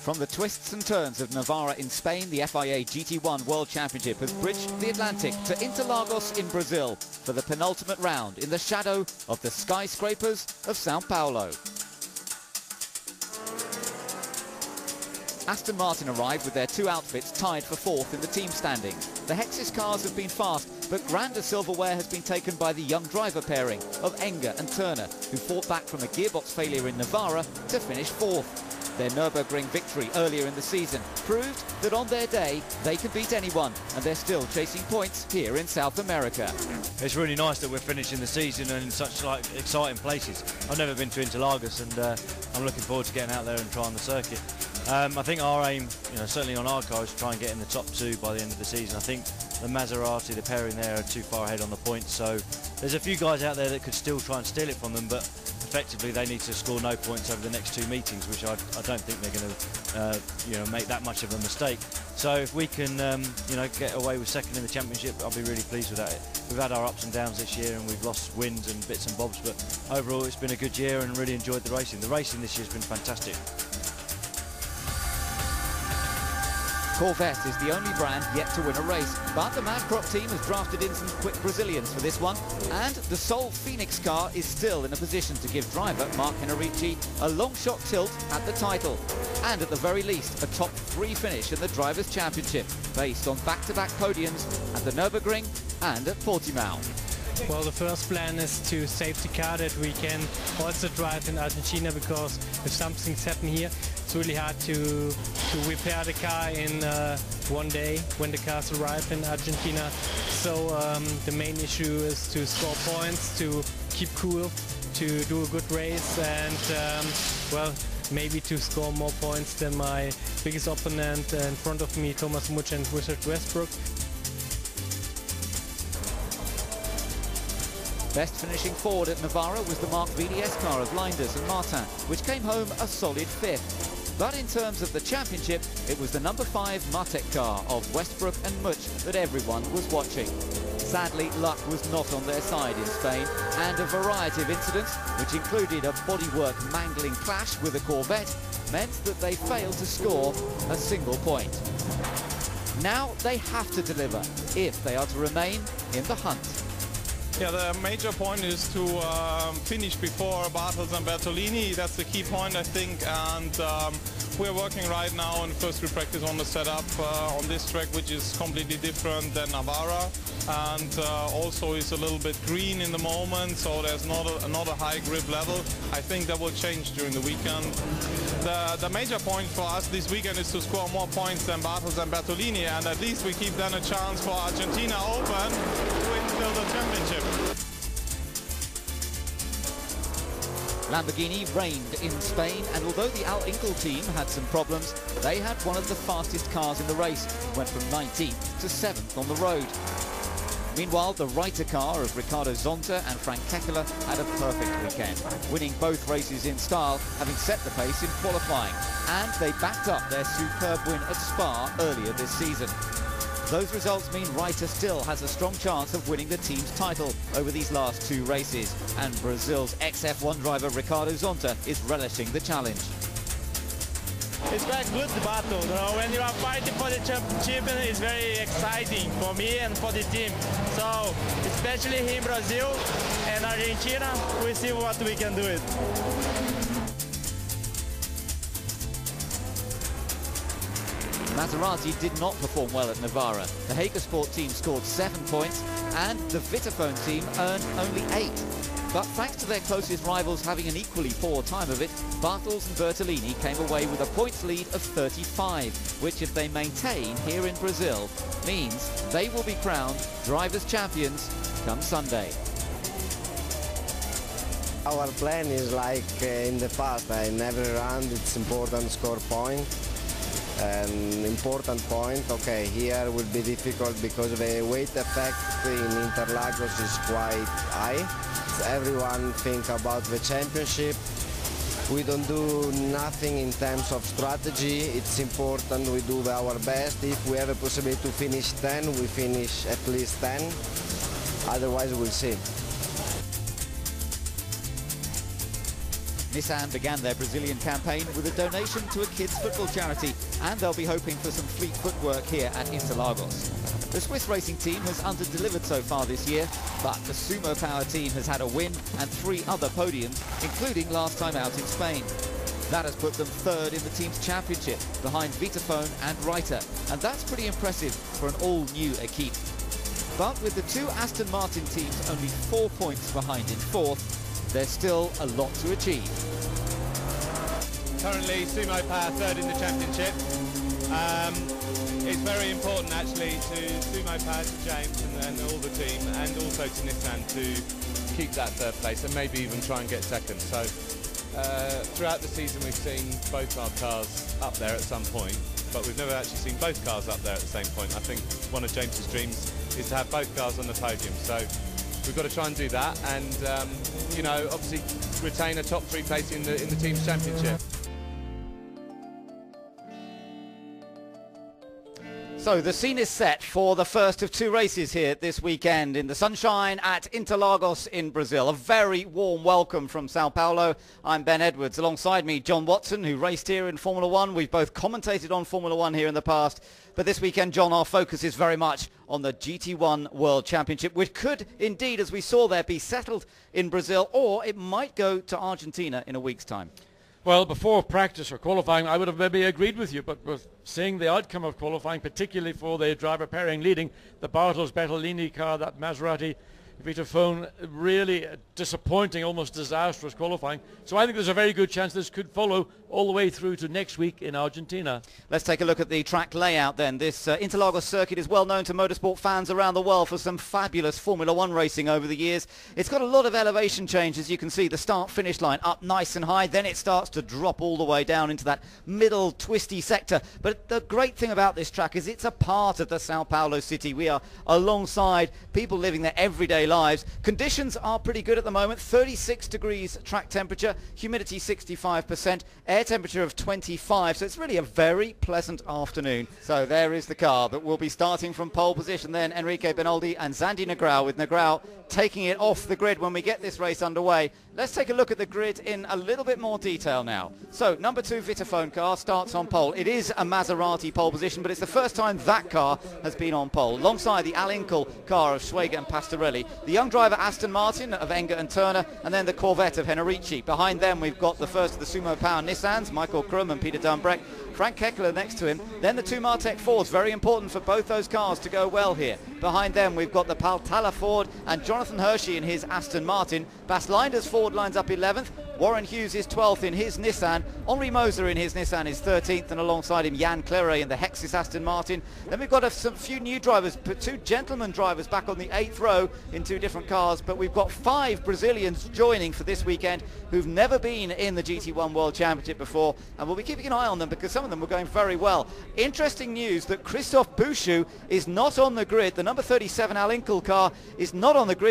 From the twists and turns of Navarra in Spain, the FIA GT1 World Championship has bridged the Atlantic to Interlagos in Brazil for the penultimate round in the shadow of the skyscrapers of Sao Paulo. Aston Martin arrived with their two outfits tied for fourth in the team standings. The Hexis cars have been fast, but grander silverware has been taken by the young driver pairing of Enger and Turner, who fought back from a gearbox failure in Navarra to finish fourth. Their Nürburgring victory earlier in the season proved that on their day they could beat anyone, and they're still chasing points here in South America. It's really nice that we're finishing the season in such exciting places. I've never been to Interlagos, and I'm looking forward to getting out there and trying the circuit. I think our aim, certainly on our car, is to try and get in the top two by the end of the season. I think the Maserati, the pairing there, are too far ahead on the points, so there's a few guys out there that could still try and steal it from them, but effectively they need to score no points over the next two meetings, which I don't think they're going to make that much of a mistake. So if we can get away with second in the championship, I'll be really pleased with that. We've had our ups and downs this year, and we've lost wins and bits and bobs, but overall it's been a good year and really enjoyed the racing. The racing this year has been fantastic. Corvette is the only brand yet to win a race, but the Mad Crop team has drafted in some quick Brazilians for this one, and the sole Phoenix car is still in a position to give driver Mark Henrici a long shot tilt at the title, and at the very least a top three finish in the Drivers' Championship, based on back-to-back podiums at the Nürburgring and at Portimao. Well, the first plan is to save the car that we can also drive in Argentina, because if something's happened here, it's really hard to repair the car in one day when the cars arrive in Argentina. So the main issue is to score points, to keep cool, to do a good race, and well, maybe to score more points than my biggest opponent in front of me, Thomas Much and Richard Westbrook. Best finishing forward at Navarra was the marked VDS car of Leinders and Martin, which came home a solid fifth. But in terms of the championship, it was the number 5 Martek car of Westbrook and Much that everyone was watching. Sadly, luck was not on their side in Spain, and a variety of incidents, which included a bodywork mangling clash with a Corvette, meant that they failed to score a single point. Now they have to deliver if they are to remain in the hunt. Yeah, the major point is to finish before Bartels and Bertolini. That's the key point, I think, and we're working right now on first we practice on the setup on this track, which is completely different than Navarra, and also is a little bit green in the moment, so there's not a high grip level. I think that will change during the weekend. The major point for us this weekend is to score more points than Bartels and Bertolini, and at least we keep then a chance for Argentina Open to win still the championship. Lamborghini reigned in Spain, and although the Al Inkle team had some problems, they had one of the fastest cars in the race, went from 19th to 7th on the road. Meanwhile, the Reiter car of Ricardo Zonta and Frank Kekela had a perfect weekend, winning both races in style, having set the pace in qualifying, and they backed up their superb win at Spa earlier this season. Those results mean Reiter still has a strong chance of winning the team's title over these last two races, and Brazil's ex-F1 driver Ricardo Zonta is relishing the challenge. It's quite good, the battle. When you are fighting for the championship, it's very exciting for me and for the team. So, especially here in Brazil and Argentina, we see what we can do it. Maserati did not perform well at Navarra. The Hagersport team scored 7 points, and the Vitaphone team earned only 8. But thanks to their closest rivals having an equally poor time of it, Bartels and Bertolini came away with a points lead of 35, which, if they maintain here in Brazil, means they will be crowned drivers' champions come Sunday. Our plan is like in the past. In every round it's important to score point. An important point, okay, here will be difficult because the weight effect in Interlagos is quite high. Everyone think about the championship. We don't do nothing in terms of strategy. It's important we do our best. If we have a possibility to finish 10, we finish at least 10. Otherwise, we'll see. Nissan began their Brazilian campaign with a donation to a kids' football charity, and they'll be hoping for some fleet footwork here at Interlagos. The Swiss racing team has under-delivered so far this year, but the Sumo Power team has had a win and 3 other podiums, including last time out in Spain. That has put them 3rd in the team's championship, behind Vitaphone and Reiter, and that's pretty impressive for an all-new equipe. But with the 2 Aston Martin teams only 4 points behind in 4th, there's still a lot to achieve. Currently Sumo Power 3rd in the championship. It's very important actually to Sumo Power, to James and all the team, and also to Nissan to keep that 3rd place and maybe even try and get 2nd. So throughout the season we've seen both our cars up there at some point, but we've never actually seen both cars up there at the same point. I think one of James's dreams is to have both cars on the podium, so we've got to try and do that, and you know, obviously retain a top 3 place in the team's championship. So the scene is set for the first of 2 races here this weekend in the sunshine at Interlagos in Brazil. A very warm welcome from Sao Paulo. I'm Ben Edwards. Alongside me, John Watson, who raced here in Formula 1. We've both commentated on Formula 1 here in the past. But this weekend, John, our focus is very much on the GT1 World Championship, which could indeed, as we saw there, be settled in Brazil, or it might go to Argentina in a week's time. Well, before practice or qualifying, I would have maybe agreed with you, but with seeing the outcome of qualifying, particularly for the driver pairing leading the Bartels Bertolini car, that Maserati Vitaphone, really disappointing, almost disastrous qualifying. So I think there's a very good chance this could follow all the way through to next week in Argentina. Let's take a look at the track layout then. This Interlagos circuit is well known to motorsport fans around the world for some fabulous Formula 1 racing over the years. It's got a lot of elevation change, as you can see. The start-finish line up nice and high, then it starts to drop all the way down into that middle twisty sector. But the great thing about this track is it's a part of the Sao Paulo city. We are alongside people living their everyday lives. Conditions are pretty good at the moment. 36 degrees track temperature, humidity 65%, air temperature of 25, so it's really a very pleasant afternoon. So there is the car that will be starting from pole position then, Enrique Benoldi and Zandy Negrão, with Negrão taking it off the grid when we get this race underway. Let's take a look at the grid in a little bit more detail now. So number 2 Vitaphone car starts on pole. It is a Maserati pole position, but it's the first time that car has been on pole, alongside the Al Inkel car of Schwager and Pastorelli, the young driver Aston Martin of Enger and Turner, and then the Corvette of Henrici. Behind them we've got the first of the Sumo Power Nissans, Michael Krum and Peter Dumbreck, Frank Keckler next to him, then the 2 Martech Fords. Very important for both those cars to go well here. Behind them we've got the Paltala Ford and Jonathan Hershey in his Aston Martin. Bas Linder's Ford lines up 11th, Warren Hughes is 12th in his Nissan, Henri Moser in his Nissan is 13th, and alongside him Jan Claret in the Hexis Aston Martin. Then we've got a few new drivers, 2 gentleman drivers back on the 8th row in 2 different cars, but we've got 5 Brazilians joining for this weekend who've never been in the GT1 World Championship before, and we'll be keeping an eye on them because some of them were going very well. Interesting news that Christophe Bouchou is not on the grid. The number 37 Al Inkel car is not on the grid.